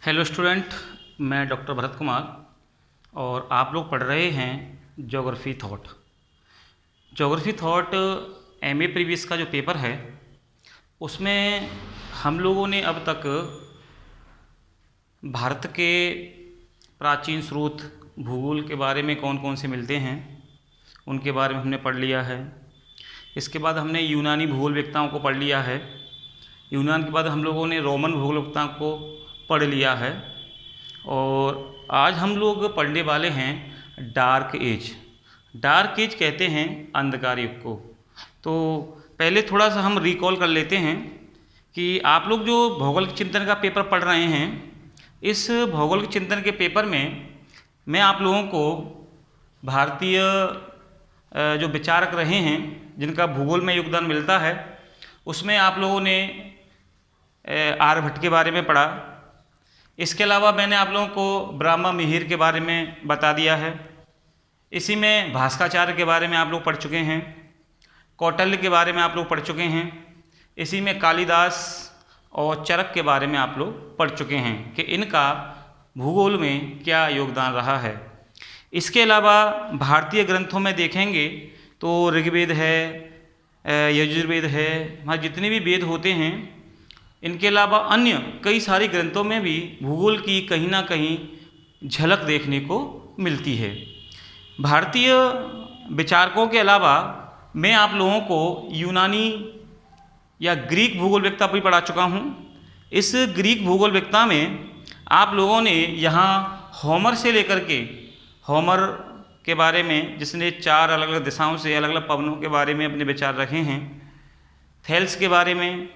Hello student, मैं doctor Bharat Kumar और आप लोग पढ़ रहे हैं geography thought. Geography thought MA previous का जो पेपर है उसमें हम लोगों ने अब तक भारत के प्राचीन स्रोत भूगोल के बारे में कौन कौन से मिलते हैं उनके बारे में हमने पढ़ लिया है। इसके बाद हमने यूनानी भूगोलवेत्ताओं को पढ़ लिया है। यूनान के बाद हम लोगों ने रोमन भूगोलवेत्ताओं को पढ़ लिया है और आज हम लोग पढ़ने वाले हैं डार्क एज। डार्क एज कहते हैं अंधकार युग को। तो पहले थोड़ा सा हम रिकॉल कर लेते हैं कि आप लोग जो भौगोलिक चिंतन का पेपर पढ़ रहे हैं, इस भौगोलिक चिंतन के पेपर में मैं आप लोगों को भारतीय जो विचारक रहे हैं जिनका भूगोल में योगदान मिलता है, उसमें आप लोगों ने आर्यभट्ट के बारे में पढ़ा। इसके अलावा मैंने आप लोगों को ब्रह्मा मिहिर के बारे में बता दिया है। इसी में भास्कराचार्य के बारे में आप लोग पढ़ चुके हैं। कौटिल्य के बारे में आप लोग पढ़ चुके हैं। इसी में कालिदास और चरक के बारे में आप लोग पढ़ चुके हैं कि इनका भूगोल में क्या योगदान रहा है। इसके अलावा भारतीय ग्रंथों में देखेंगे तो ऋग्वेद है, यजुर्वेद है, हमारे जितने भी वेद होते हैं, इनके अलावा अन्य कई सारे ग्रंथों में भी भूगोल की कहीं ना कहीं झलक देखने को मिलती है। भारतीय विचारकों के अलावा मैं आप लोगों को यूनानी या ग्रीक भूगोलवेत्ता भी पढ़ा चुका हूँ। इस ग्रीक भूगोलवेत्ता में आप लोगों ने यहाँ होमर से लेकर के होमर के बारे में, जिसने 4 अलग अलग दिशाओं से अलग अलग पवनों के बारे में अपने विचार रखे हैं, थेल्स के बारे में,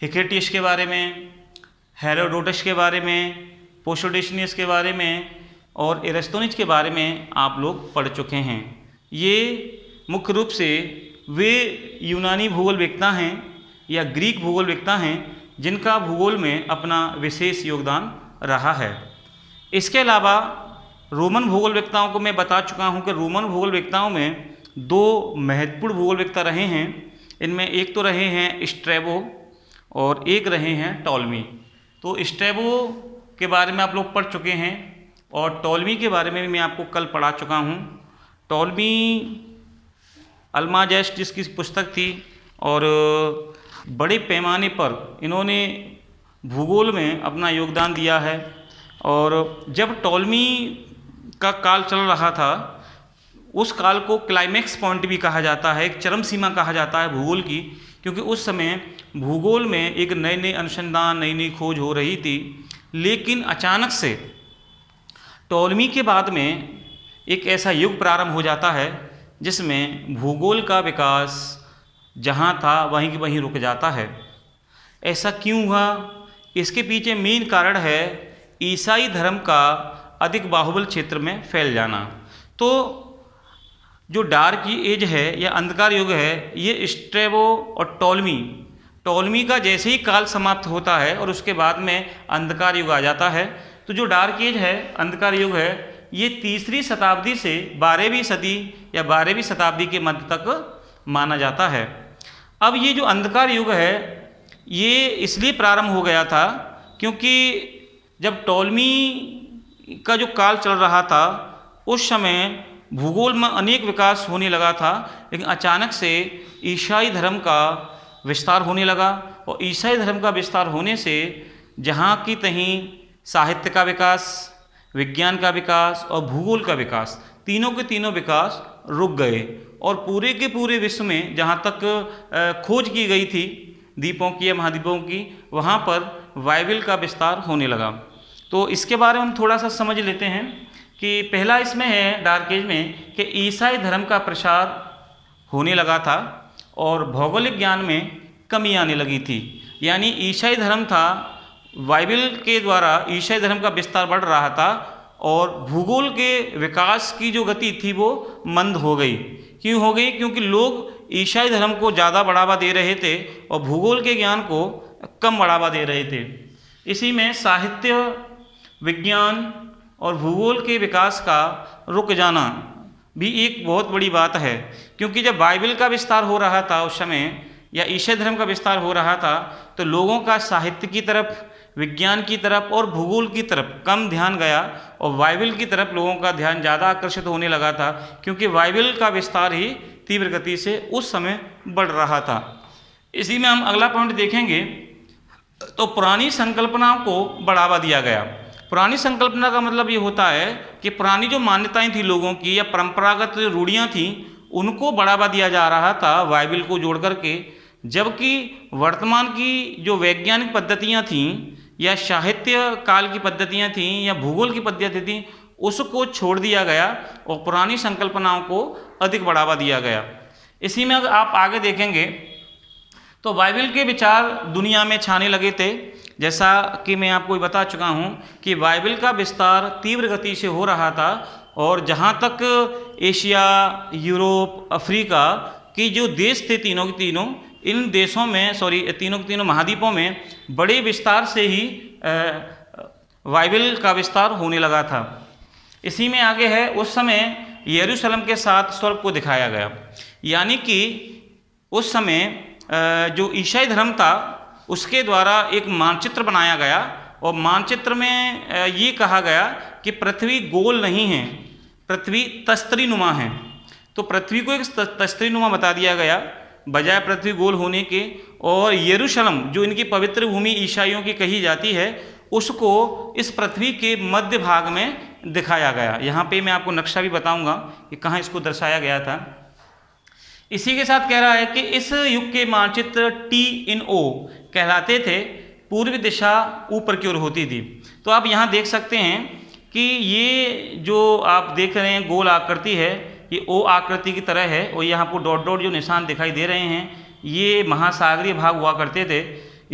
हिकेटियस के बारे में, हेरोडोटस के बारे में, पोसोडेशनियस के बारे में और एरिस्टोनिस के बारे में आप लोग पढ़ चुके हैं। ये मुख्य रूप से वे यूनानी भूगोलवेत्ता हैं या ग्रीक भूगोलवेत्ता हैं जिनका भूगोल में अपना विशेष योगदान रहा है। इसके अलावा रोमन भूगोलवेत्ताओं को मैं बता चुका हूँ कि रोमन भूगोलवेत्ताओं में 2 महत्वपूर्ण भूगोलवेत्ता रहे हैं। इनमें एक तो रहे हैं स्ट्रैबो और एक रहे हैं टॉलमी। तो स्ट्रैबो के बारे में आप लोग पढ़ चुके हैं और टॉलमी के बारे में भी मैं आपको कल पढ़ा चुका हूँ। टॉलमी अल्माजेस्ट जिसकी पुस्तक थी और बड़े पैमाने पर इन्होंने भूगोल में अपना योगदान दिया है। और जब टॉलमी का काल चल रहा था, उस काल को क्लाइमैक्स पॉइंट भी कहा जाता है, एक चरम सीमा कहा जाता है भूगोल की, क्योंकि उस समय भूगोल में एक नए नए अनुसंधान, नई नई खोज हो रही थी। लेकिन अचानक से टॉलमी के बाद में एक ऐसा युग प्रारंभ हो जाता है जिसमें भूगोल का विकास जहाँ था वहीं वहीं रुक जाता है। ऐसा क्यों हुआ? इसके पीछे मेन कारण है ईसाई धर्म का अधिक बाहुबल क्षेत्र में फैल जाना। तो जो डार्क एज है या अंधकार युग है, ये स्ट्रैबो और टॉलमी का जैसे ही काल समाप्त होता है और उसके बाद में अंधकार युग आ जाता है। तो जो डार्क एज है, अंधकार युग है, ये 3री शताब्दी से 12वीं सदी या 12वीं शताब्दी के मध्य तक माना जाता है। अब ये जो अंधकार युग है ये इसलिए प्रारंभ हो गया था क्योंकि जब टॉलमी का जो काल चल रहा था उस समय भूगोल में अनेक विकास होने लगा था, लेकिन अचानक से ईसाई धर्म का विस्तार होने लगा और ईसाई धर्म का विस्तार होने से जहाँ की तहीं साहित्य का विकास, विज्ञान का विकास और भूगोल का विकास, तीनों के तीनों विकास रुक गए। और पूरे के पूरे विश्व में जहाँ तक खोज की गई थी द्वीपों की या महाद्वीपों की, वहाँ पर बाइबल का विस्तार होने लगा। तो इसके बारे में हम थोड़ा सा समझ लेते हैं कि पहला इसमें है डार्क एज में कि ईसाई धर्म का प्रसार होने लगा था और भौगोलिक ज्ञान में कमी आने लगी थी। यानी ईसाई धर्म था, बाइबल के द्वारा ईसाई धर्म का विस्तार बढ़ रहा था और भूगोल के विकास की जो गति थी वो मंद हो गई। क्यों हो गई? क्योंकि लोग ईसाई धर्म को ज़्यादा बढ़ावा दे रहे थे और भूगोल के ज्ञान को कम बढ़ावा दे रहे थे। इसी में साहित्य, विज्ञान और भूगोल के विकास का रुक जाना भी एक बहुत बड़ी बात है। क्योंकि जब बाइबल का विस्तार हो रहा था उस समय या ईसाई धर्म का विस्तार हो रहा था तो लोगों का साहित्य की तरफ, विज्ञान की तरफ और भूगोल की तरफ कम ध्यान गया और बाइबल की तरफ लोगों का ध्यान ज़्यादा आकर्षित होने लगा था, क्योंकि बाइबल का विस्तार ही तीव्र गति से उस समय बढ़ रहा था। इसी में हम अगला पॉइंट देखेंगे तो पुरानी संकल्पनाओं को बढ़ावा दिया गया। पुरानी संकल्पना का मतलब ये होता है कि पुरानी जो मान्यताएं थी लोगों की या परंपरागत रूढ़ियाँ थीं, उनको बढ़ावा दिया जा रहा था बाइबल को जोड़ करके, जबकि वर्तमान की जो वैज्ञानिक पद्धतियाँ थीं या साहित्य काल की पद्धतियाँ थीं या भूगोल की पद्धति थीं, उसको छोड़ दिया गया और पुरानी संकल्पनाओं को अधिक बढ़ावा दिया गया। इसी में अगर आप आगे देखेंगे तो बाइबल के विचार दुनिया में छाने लगे थे। जैसा कि मैं आपको बता चुका हूँ कि बाइबल का विस्तार तीव्र गति से हो रहा था और जहाँ तक एशिया, यूरोप, अफ्रीका की जो देश थे तीनों के तीनों, इन देशों में तीनों के तीनों महाद्वीपों में बड़े विस्तार से ही बाइबल का विस्तार होने लगा था। इसी में आगे है, उस समय यरूशलेम के साथ स्वर्ग को दिखाया गया। यानी कि उस समय जो ईसाई धर्म था उसके द्वारा एक मानचित्र बनाया गया और मानचित्र में ये कहा गया कि पृथ्वी गोल नहीं है, पृथ्वी तस्तरीनुमा है। तो पृथ्वी को एक तस्तरीनुमा बता दिया गया बजाय पृथ्वी गोल होने के। और यरूशलेम जो इनकी पवित्र भूमि ईसाइयों की कही जाती है, उसको इस पृथ्वी के मध्य भाग में दिखाया गया। यहाँ पे मैं आपको नक्शा भी बताऊँगा कि कहाँ इसको दर्शाया गया था। इसी के साथ कह रहा है कि इस युग के मानचित्र T-in-O कहलाते थे। पूर्वी दिशा ऊपर की ओर होती थी। तो आप यहाँ देख सकते हैं कि ये जो आप देख रहे हैं गोल आकृति है, ये O आकृति की तरह है और यहाँ पर डॉट डॉट जो निशान दिखाई दे रहे हैं, ये महासागरीय भाग हुआ करते थे।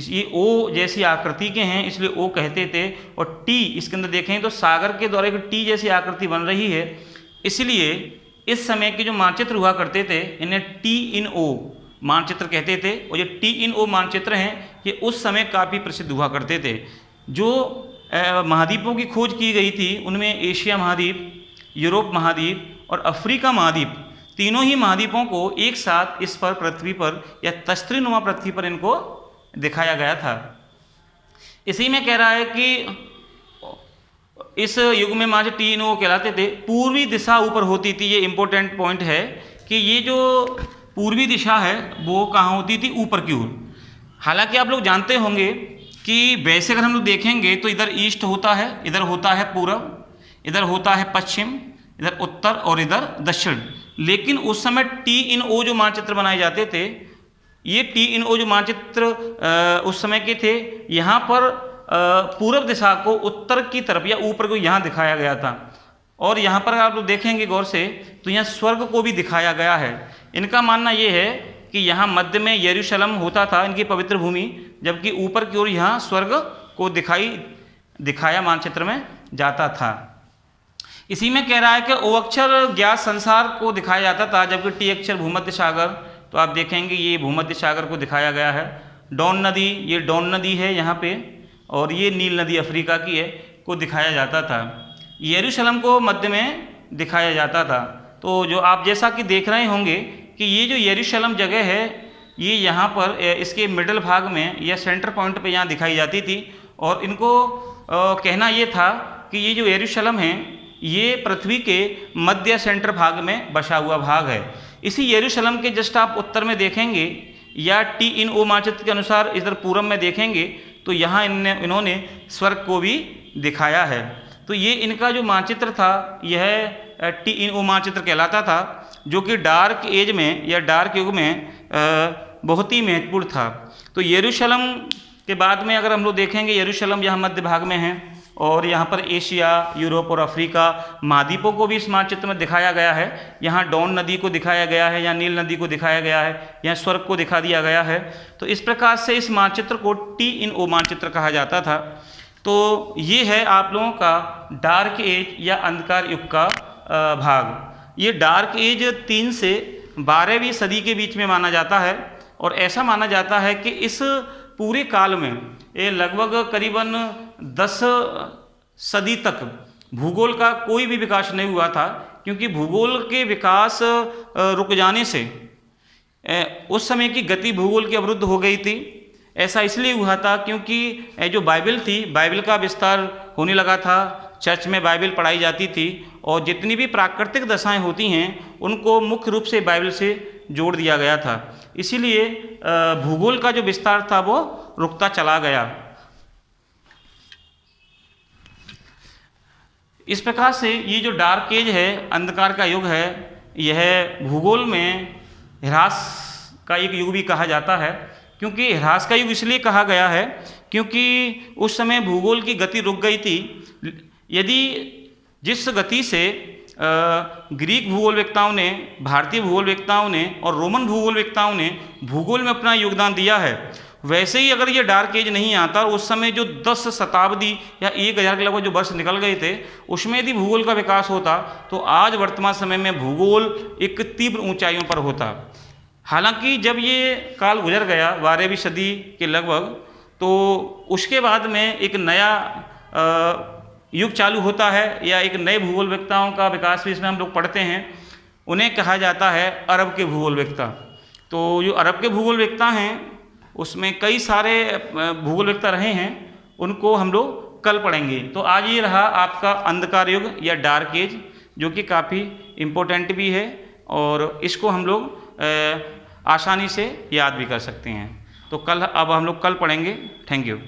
ये O जैसी आकृति के हैं इसलिए O कहते थे। और T इसके अंदर देखें तो सागर के द्वारा एक T जैसी आकृति बन रही है, इसलिए इस समय के जो मानचित्र हुआ करते थे इन्हें T-in-O मानचित्र कहते थे। और ये T-in-O मानचित्र हैं, ये उस समय काफ़ी प्रसिद्ध हुआ करते थे। जो महाद्वीपों की खोज की गई थी उनमें एशिया महाद्वीप, यूरोप महाद्वीप और अफ्रीका महाद्वीप, तीनों ही महाद्वीपों को एक साथ इस पर पृथ्वी पर या तस्तरीनुमा पृथ्वी पर इनको दिखाया गया था। इसी में कह रहा है कि इस युग में मानचित्र T-in-O कहलाते थे। पूर्वी दिशा ऊपर होती थी। ये इंपॉर्टेंट पॉइंट है कि ये जो पूर्वी दिशा है वो कहाँ होती थी, ऊपर की ओर। हालांकि आप लोग जानते होंगे कि वैसे अगर हम लोग देखेंगे तो इधर ईस्ट होता है, इधर होता है पूरब, इधर होता है पश्चिम, इधर उत्तर और इधर दक्षिण। लेकिन उस समय T-in-O जो मानचित्र बनाए जाते थे, ये T-in-O जो मानचित्र उस समय के थे, यहाँ पर पूर्व दिशा को उत्तर की तरफ या ऊपर को यहाँ दिखाया गया था। और यहाँ पर आप लोग देखेंगे गौर से तो यहाँ स्वर्ग को भी दिखाया गया है। इनका मानना ये है कि यहाँ मध्य में यरूशलेम होता था इनकी पवित्र भूमि, जबकि ऊपर की ओर यहाँ स्वर्ग को दिखाया मानचित्र में जाता था। इसी में कह रहा है कि O अक्षर ज्ञात संसार को दिखाया जाता था, जबकि T अक्षर भूमध्य सागर। तो आप देखेंगे ये भूमध्य सागर को दिखाया गया है। डॉन नदी, ये डॉन नदी है यहाँ पे, और ये नील नदी अफ्रीका की है, को दिखाया जाता था। यरूशलेम को मध्य में दिखाया जाता था। तो जो आप जैसा कि देख रहे होंगे कि ये जो यरूशलेम जगह है, ये यहाँ पर इसके मिडल भाग में या सेंटर पॉइंट पे यहाँ दिखाई जाती थी। और इनको कहना ये था कि ये जो यरूशलेम है ये पृथ्वी के मध्य सेंटर भाग में बसा हुआ भाग है। इसी यरूशलेम के जस्ट आप उत्तर में देखेंगे या T-in-O मानचित्र के अनुसार इधर पूरब में देखेंगे तो यहाँ इन्होंने स्वर्ग को भी दिखाया है। तो ये इनका जो मानचित्र था यह T-in-O मानचित्र कहलाता था, जो कि डार्क एज में या डार्क युग में बहुत ही महत्वपूर्ण था। तो यरूशलेम के बाद में अगर हम लोग देखेंगे, यरूशलेम यहाँ मध्य भाग में है और यहाँ पर एशिया, यूरोप और अफ्रीका महाद्वीपों को भी इस मानचित्र में दिखाया गया है। यहाँ डॉन नदी को दिखाया गया है, यहाँ नील नदी को दिखाया गया है, यहाँ स्वर्ग को दिखा दिया गया है। तो इस प्रकार से इस मानचित्र को T-in-O मानचित्र कहा जाता था। तो ये है आप लोगों का डार्क एज या अंधकार युग का भाग। ये डार्क एज 3 से 12वीं सदी के बीच में माना जाता है और ऐसा माना जाता है कि इस पूरे काल में ये लगभग करीबन 10 सदी तक भूगोल का कोई भी विकास नहीं हुआ था, क्योंकि भूगोल के विकास रुक जाने से उस समय की गति भूगोल की अवरुद्ध हो गई थी। ऐसा इसलिए हुआ था क्योंकि जो बाइबल थी, बाइबल का विस्तार होने लगा था, चर्च में बाइबल पढ़ाई जाती थी और जितनी भी प्राकृतिक दशाएं होती हैं उनको मुख्य रूप से बाइबल से जोड़ दिया गया था। इसीलिए भूगोल का जो विस्तार था वो रुकता चला गया। इस प्रकार से ये जो डार्क एज है, अंधकार का युग है, यह भूगोल में ह्रास का एक युग भी कहा जाता है। क्योंकि ह्रास का युग इसलिए कहा गया है क्योंकि उस समय भूगोल की गति रुक गई थी। यदि जिस गति से ग्रीक भूगोलवेत्ताओं ने, भारतीय भूगोलवेत्ताओं ने और रोमन भूगोलवेत्ताओं ने भूगोल में अपना योगदान दिया है, वैसे ही अगर ये डार्क एज नहीं आता और उस समय जो 10 शताब्दी या 1000 के लगभग जो वर्ष निकल गए थे, उसमें यदि भूगोल का विकास होता तो आज वर्तमान समय में भूगोल एक तीव्र ऊंचाइयों पर होता। हालांकि जब ये काल गुजर गया 12वीं सदी के लगभग, तो उसके बाद में एक नया युग चालू होता है या एक नए भूगोलवेत्ताओं का विकास भी इसमें हम लोग पढ़ते हैं। उन्हें कहा जाता है अरब के भूगोलवेत्ता। तो जो अरब के भूगोलवेत्ता हैं उसमें कई सारे भूगोलवेत्ता रहे हैं, उनको हम लोग कल पढ़ेंगे। तो आज ये रहा आपका अंधकार युग या डार्क एज, जो कि काफ़ी इम्पोर्टेंट भी है और इसको हम लोग आसानी से याद भी कर सकते हैं। तो अब हम लोग कल पढ़ेंगे। Thank you.